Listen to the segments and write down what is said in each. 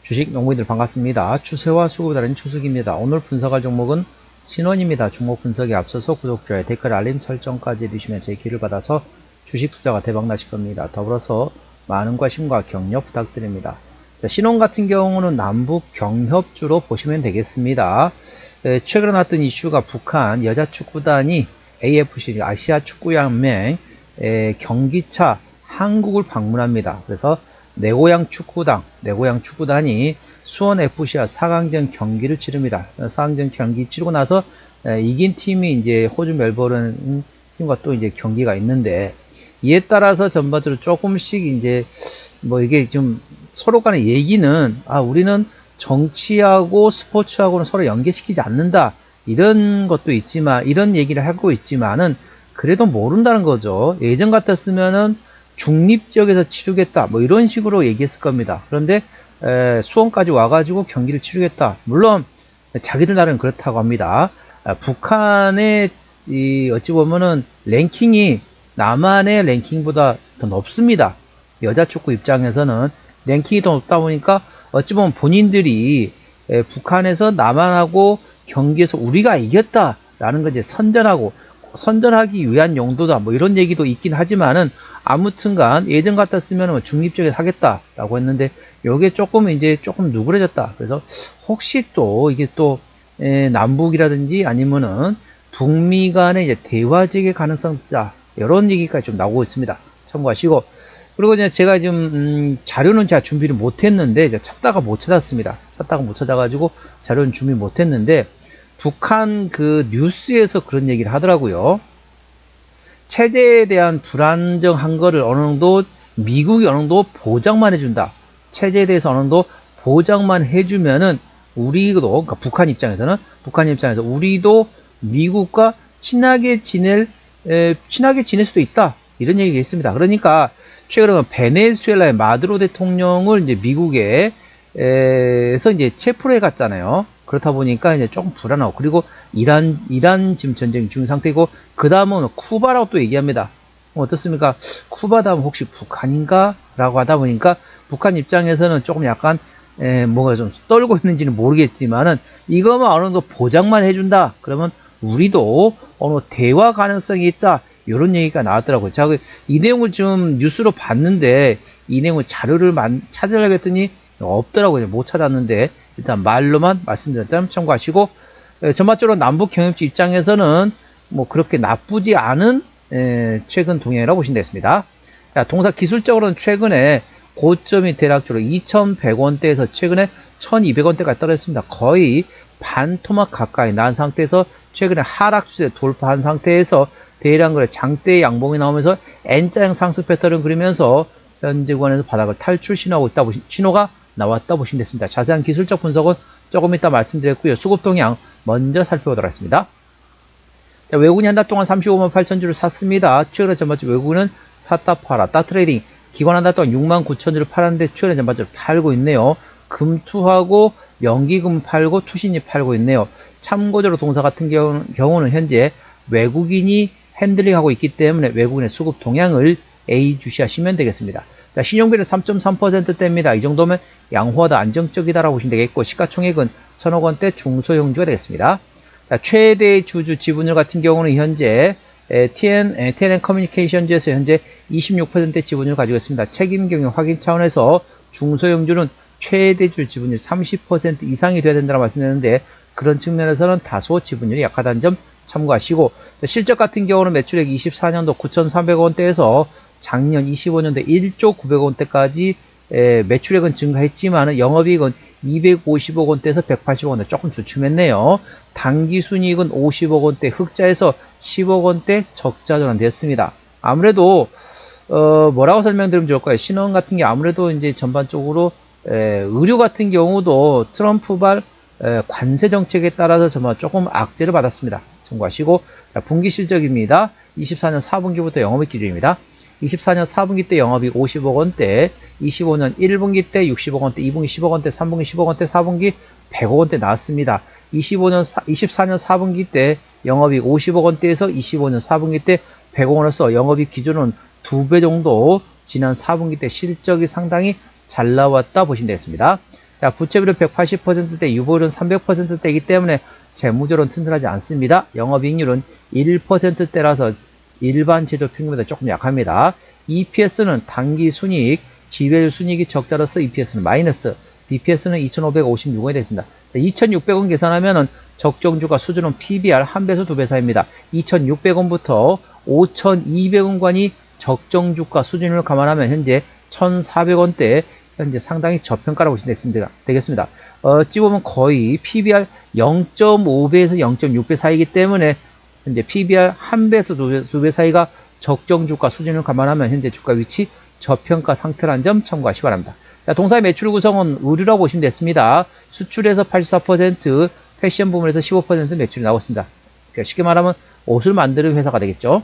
주식 농부인들 반갑습니다. 추세와 수급에 따른 추석입니다. 오늘 분석할 종목은 신원입니다. 종목 분석에 앞서서 구독, 좋아요, 댓글, 알림 설정까지 해주시면 제 기회를 받아서 주식 투자가 대박나실 겁니다. 더불어서 많은 관심과 격려 부탁드립니다. 자, 신원 같은 경우는 남북 경협주로 보시면 되겠습니다. 최근에 나왔던 이슈가 북한 여자축구단이 AFC 아시아 축구연맹 경기차 한국을 방문합니다. 그래서 내고향 축구단이 수원FC와 4강전 경기를 치릅니다. 4강전 경기 치르고 나서 이긴 팀이 이제 호주 멜버른 팀과 또 이제 경기가 있는데, 이에 따라서 전반적으로 조금씩 이제 뭐 이게 좀 서로 간의 얘기는 우리는 정치하고 스포츠하고는 서로 연계시키지 않는다, 이런 것도 있지만, 이런 얘기를 하고 있지만은 그래도 모른다는 거죠. 예전 같았으면은 중립지역에서 치르겠다, 뭐 이런 식으로 얘기했을 겁니다. 그런데 수원까지 와가지고 경기를 치르겠다. 물론 자기들 나름은 그렇다고 합니다. 북한의 어찌 보면은 랭킹이 남한의 랭킹보다 더 높습니다. 여자 축구 입장에서는 랭킹이 더 높다 보니까 어찌 보면 본인들이 북한에서 남한하고 경기에서 우리가 이겼다라는 걸 이제 선전하기 위한 용도다, 뭐 이런 얘기도 있긴 하지만은, 아무튼간 예전 같았으면 뭐 중립적에서 하겠다라고 했는데 요게 조금 누그러졌다. 그래서 혹시 또 이게 또 남북이라든지 아니면은 북미 간의 이제 대화적의 가능성자, 이런 얘기까지 좀 나오고 있습니다. 참고하시고. 그리고 이제 제가 지금 자료는 제가 준비를 못했는데, 찾다가 못 찾았습니다. 찾아가지고 자료는 준비 못했는데, 북한 그 뉴스에서 그런 얘기를 하더라고요. 체제에 대한 불안정한 거를 어느 정도 미국이 어느 정도 보장만 해준다. 체제에 대해서 어느 정도 보장만 해주면은 우리도, 그러니까 북한 입장에서 우리도 미국과 친하게 지낼 수도 있다, 이런 얘기가 있습니다. 그러니까 최근에 베네수엘라의 마두로 대통령을 이제 미국에서 이제 체포를 해갔잖아요. 그렇다 보니까 이제 조금 불안하고, 그리고 이란 지금 전쟁 중 상태이고, 그 다음은 쿠바라고 또 얘기합니다. 어떻습니까? 쿠바 다음 혹시 북한인가? 라고 하다 보니까 북한 입장에서는 조금 약간 뭔가 좀 떨고 있는지는 모르겠지만은, 이거만 어느 정도 보장만 해준다, 그러면 우리도 어느 정도 대화 가능성이 있다, 이런 얘기가 나왔더라고요. 제가 이 내용을 좀 뉴스로 봤는데, 이 내용을 자료를 찾으려고 했더니 없더라고요. 못 찾았는데, 일단 말로만 말씀드렸다면 참고하시고, 전반적으로 남북 경협지 입장에서는 뭐 그렇게 나쁘지 않은 최근 동향이라고 보시면 되겠습니다. 동사 기술적으로는 최근에 고점이 대략적으로 2,100원대에서 최근에 1,200원대까지 떨어졌습니다. 거의 반토막 가까이 난 상태에서 최근에 하락 추세 돌파한 상태에서 대량거래 장대 양봉이 나오면서 N자형 상승 패턴을 그리면서 현재 구간에서 바닥을 탈출 신호가 나왔다 보시면 됐습니다. 자세한 기술적 분석은 조금 이따 말씀드렸고요. 수급 동향 먼저 살펴보도록 하겠습니다. 자, 외국인이 한 달 동안 35만 8천 주를 샀습니다. 최근에 전반적으로 외국인은 샀다 팔았다 트레이딩. 기관 한 달 동안 6만 9천 주를 팔았는데 최근에 전반적으로 팔고 있네요. 금투하고 연기금 팔고 투신이 팔고 있네요. 참고적으로 동사 같은 경우는 현재 외국인이 핸들링하고 있기 때문에 외국인의 수급 동향을 A 주시하시면 되겠습니다. 자, 신용비는 3.3%대입니다. 이 정도면 양호하다, 안정적이다라고 보시면 되겠고, 시가총액은 1,000억 원대 중소형주가 되겠습니다. 자, 최대 주주 지분율 같은 경우는 현재 TNN 커뮤니케이션즈에서 현재 26%의 지분율을 가지고 있습니다. 책임 경영 확인 차원에서 중소형주는 최대 주주 지분율 30% 이상이 돼야 된다고 말씀드렸는데, 그런 측면에서는 다소 지분율이 약하다는 점 참고하시고, 자, 실적 같은 경우는 매출액이 24년도 9,300원대에서 작년 25년도 1조 900원대까지 매출액은 증가했지만 영업이익은 250억 원대에서 180억 원대 조금 주춤했네요. 당기순이익은 50억 원대 흑자에서 10억 원대 적자 전환됐습니다. 아무래도 뭐라고 설명드리면 좋을까요? 신원 같은 게 아무래도 이제 전반적으로 의류 같은 경우도 트럼프발 관세 정책에 따라서 정말 조금 악재를 받았습니다. 참고하시고, 자, 분기 실적입니다. 24년 4분기부터 영업이익 기준입니다. 24년 4분기 때 영업이익 50억 원대, 25년 1분기 때 60억 원대, 2분기 10억 원대, 3분기 10억 원대, 4분기 100억 원대 나왔습니다. 24년 4분기 때 영업이익 50억 원대에서 25년 4분기 때 100억 원으로서 영업이익 기준은 2배 정도 지난 4분기 때 실적이 상당히 잘 나왔다 보시면 되겠습니다. 자, 부채비율 180%대, 유보율은 300%대이기 때문에 재무적으로는 튼튼하지 않습니다. 영업이익률은 1%대라서 일반 제조 평균보다 조금 약합니다. EPS는 단기 순이익, 지배율 순이익이 적자로서 EPS는 마이너스, BPS는 2,556원이 됐습니다. 2,600원 계산하면은 적정주가 수준은 PBR 1배에서 2배 사이입니다. 2,600원부터 5,200원간이 적정주가 수준을 감안하면 현재 1,400원대, 현재 상당히 저평가라고 보시면 되겠습니다. 어찌 보면 거의 PBR 0.5배에서 0.6배 사이이기 때문에 현재 PBR 1배에서 2배 사이가 적정주가 수준을 감안하면 현재 주가 위치 저평가 상태라는 점 참고하시기 바랍니다. 자, 동사의 매출 구성은 의류라고 보시면 됐습니다. 수출에서 84%, 패션 부문에서 15% 매출이 나왔습니다. 쉽게 말하면 옷을 만드는 회사가 되겠죠.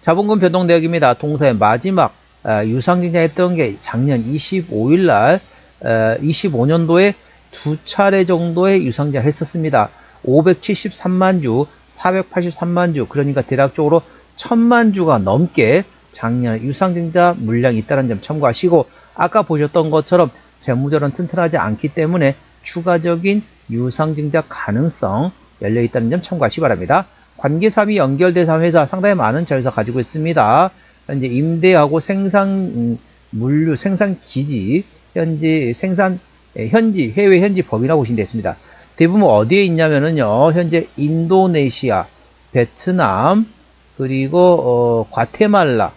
자본금 변동 내역입니다. 동사의 마지막 유상증자 했던 게 작년 25일날 25년도에 두 차례 정도의 유상증자 했었습니다. 573만 주, 483만 주, 그러니까 대략적으로 1000만 주가 넘게 작년 유상증자 물량이 있다는 점 참고하시고, 아까 보셨던 것처럼 재무적으로는 튼튼하지 않기 때문에 추가적인 유상증자 가능성 열려있다는 점 참고하시기 바랍니다. 관계사업이 연결된 회사 상당히 많은 자회사 가지고 있습니다. 현재 임대하고 생산 물류, 생산 기지, 현지 생산 현지, 해외 현지 법인이라고 보시면 되겠습니다. 대부분 어디에 있냐면은요, 현재 인도네시아, 베트남, 그리고 과테말라,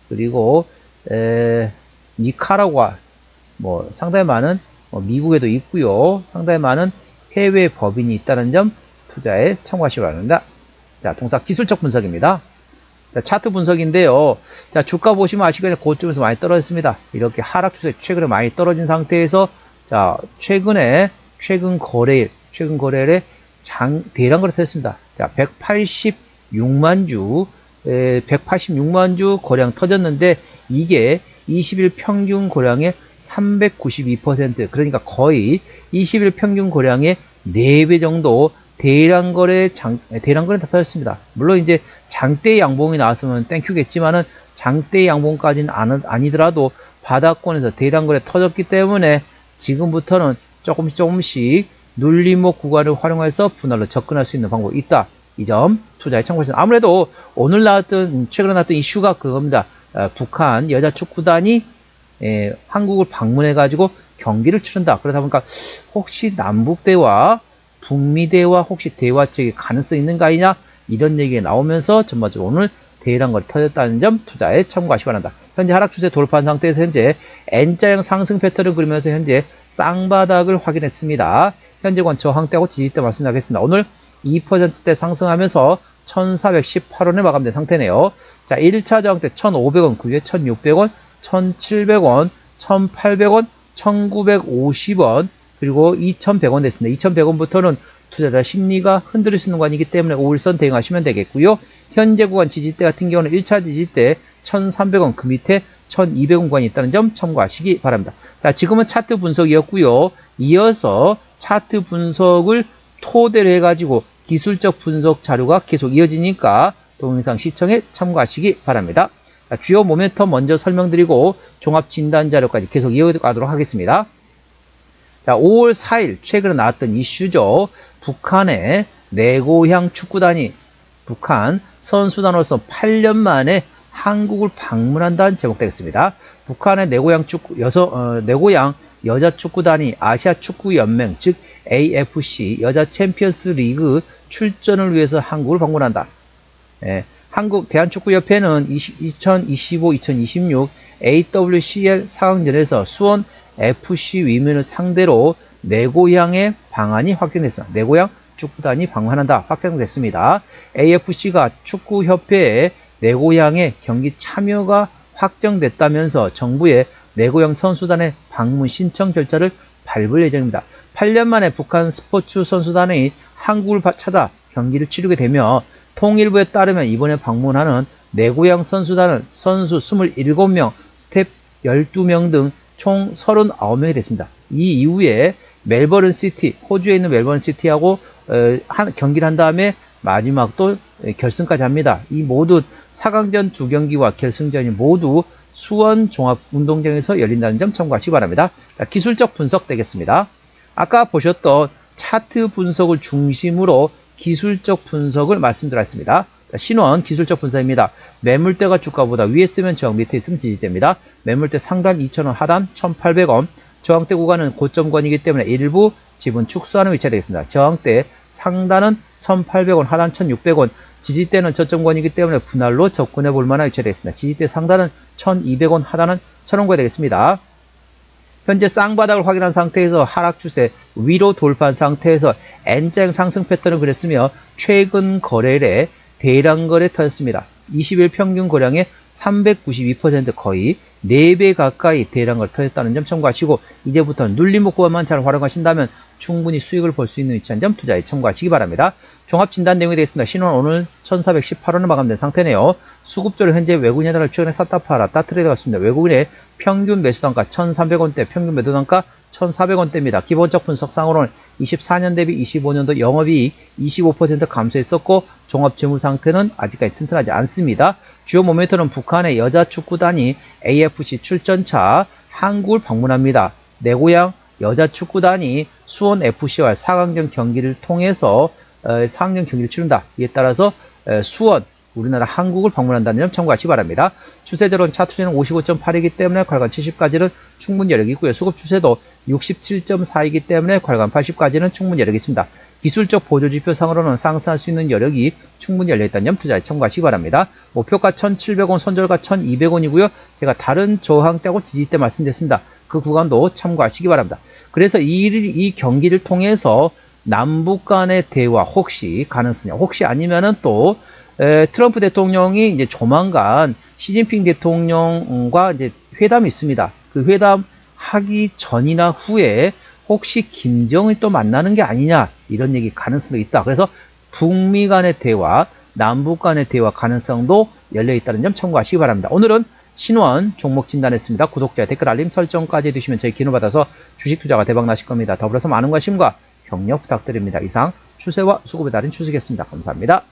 그리고 니카라과, 뭐 상당히 많은 미국에도 있고요, 상당히 많은 해외 법인이 있다는 점 투자에 참고하시기 바랍니다. 자, 동사 기술적 분석입니다. 자, 차트 분석인데요. 자, 주가 보시면 아시겠지만 고점에서 많이 떨어졌습니다. 이렇게 하락 추세 최근에 많이 떨어진 상태에서, 자, 최근 거래일에 대량 거래 터졌습니다. 자, 186만 주 거래량 터졌는데, 이게 20일 평균 거래량의 392%, 그러니까 거의 20일 평균 거래량의 4배 정도 대량 거래 다 터졌습니다. 물론 이제 장대 양봉이 나왔으면 땡큐겠지만은 장대 양봉까지는 아니더라도 바닥권에서 대량 거래 터졌기 때문에 지금부터는 조금씩 눌림목 구간을 활용해서 분할로 접근할 수 있는 방법이 있다. 이 점 투자에 참고하시면, 아무래도 최근에 나왔던 이슈가 그겁니다. 북한 여자 축구단이 한국을 방문해가지고 경기를 치른다. 그러다 보니까 혹시 남북대화, 북미대화 혹시 대화책이 가능성이 있는 거 아니냐, 이런 얘기가 나오면서 전반적으로 오늘 대량 거래 터졌다는 점 투자에 참고하시기 바랍니다. 현재 하락 추세 돌파한 상태에서 현재 N자형 상승 패턴을 그리면서 현재 쌍바닥을 확인했습니다. 현재권 저항대하고 지지대 말씀드리겠습니다. 오늘 2%대 상승하면서 1418원에 마감된 상태네요. 자, 1차 저항대 1500원, 그게 1600원, 1700원, 1800원, 1950원, 그리고 2100원 됐습니다. 2100원부터는 투자자 심리가 흔들릴 수 있는 구간이기 때문에 5일선 대응하시면 되겠고요. 현재 구간 지지대 같은 경우는 1차 지지대 1300원, 그 밑에 1200원 구간이 있다는 점 참고하시기 바랍니다. 자, 지금은 차트 분석이었고요. 이어서 차트 분석을 토대로 해가지고 기술적 분석 자료가 계속 이어지니까 동영상 시청에 참고하시기 바랍니다. 자, 주요 모멘텀 먼저 설명드리고 종합 진단 자료까지 계속 이어가도록 하겠습니다. 자, 5월 4일 최근에 나왔던 이슈죠. 북한의 내고향 축구단이 북한 선수단으로서 8년 만에 한국을 방문한다는 제목 되겠습니다. 북한의 내고향 여자 축구단이 아시아 축구 연맹, 즉 AFC 여자 챔피언스 리그 출전을 위해서 한국을 방문한다. 한국 대한축구협회는 2025-2026 AWCL 4강전에서 수원 FC 위men을 상대로 내고향의 방한이 확정됐습니다. 내고향 축구단이 방문한다 확정됐습니다. AFC가 축구협회에 내고향의 경기 참여가 확정됐다면서 정부에 내고향 선수단의 방문 신청 절차를 밟을 예정입니다. 8년 만에 북한 스포츠 선수단이 한국을 찾아 경기를 치르게 되며, 통일부에 따르면 이번에 방문하는 내고향 선수단은 선수 27명, 스텝 12명 등 총 39명이 됐습니다. 이 이후에 멜버른 시티, 호주에 있는 멜버른 시티하고 경기를 한 다음에 마지막 또 결승까지 합니다. 이 모두 4강전 2경기와 결승전이 모두 수원 종합운동장에서 열린다는 점 참고하시기 바랍니다. 자, 기술적 분석 되겠습니다. 아까 보셨던 차트 분석을 중심으로 기술적 분석을 말씀드렸습니다. 신원 기술적 분석입니다. 매물대가 주가보다 위에 쓰면 저항, 밑에 있으면 지지대입니다. 매물대 상단 2,000원, 하단 1,800원. 저항대 구간은 고점권이기 때문에 일부 지분 축소하는 위치가 되겠습니다. 저항대 상단은 1,800원, 하단 1,600원. 지지대는 저점권이기 때문에 분할로 접근해 볼 만한 위치가 되겠습니다. 지지대 상단은 1,200원, 하단은 1,000원가 되겠습니다. 현재 쌍바닥을 확인한 상태에서 하락 추세 위로 돌파한 상태에서 N자형 상승 패턴을 그렸으며 최근 거래일에 대량 거래 터졌습니다. 20일 평균 거래량의 392% 거의 4배 가까이 대량 거래 터졌다는 점 참고하시고 이제부터는 눌림목 구간만 잘 활용하신다면 충분히 수익을 볼 수 있는 위치한 점 투자에 참고하시기 바랍니다. 종합 진단 내용이 되겠습니다. 신원 오늘 1418원을 마감된 상태네요. 수급적으로 현재 외국인 하나를 최근에 샀다 팔아 따트레이드 같습니다. 외국인의 평균 매수 단가 1,300원대, 평균 매도 단가 1,400원대입니다. 기본적 분석상으로는 24년 대비 25년도 영업이익 25% 감소했었고 종합재무 상태는 아직까지 튼튼하지 않습니다. 주요 모멘텀은 북한의 여자 축구단이 AFC 출전차 한국을 방문합니다. 내 고향 여자 축구단이 수원 FC와 4강전 경기를 통해서 4강전 경기를 치른다. 이에 따라서 수원 우리나라 한국을 방문한다는 점 참고하시기 바랍니다. 추세대로는 차트는 55.8이기 때문에 괄관 70까지는 충분히 여력이 있고요. 수급 추세도 67.4이기 때문에 괄관 80까지는 충분히 여력이 있습니다. 기술적 보조지표상으로는 상승할 수 있는 여력이 충분히 열려있다는 점 투자에 참고하시기 바랍니다. 목표가 1,700원, 손절가 1,200원이고요. 제가 다른 저항대하고 지지대 말씀드렸습니다. 그 구간도 참고하시기 바랍니다. 그래서 이 경기를 통해서 남북 간의 대화 혹시 가능성이 혹시 아니면은 또 트럼프 대통령이 이제 조만간 시진핑 대통령과 이제 회담이 있습니다. 그 회담 하기 전이나 후에 혹시 김정은이 또 만나는 게 아니냐 이런 얘기 가능성도 있다. 그래서 북미 간의 대화, 남북 간의 대화 가능성도 열려 있다는 점 참고하시기 바랍니다. 오늘은 신원 종목 진단했습니다. 구독자 댓글 알림 설정까지 해두시면 저희 기능 받아서 주식 투자가 대박 나실 겁니다. 더불어서 많은 관심과 격려 부탁드립니다. 이상 추세와 수급의 달인 추석이었습니다. 감사합니다.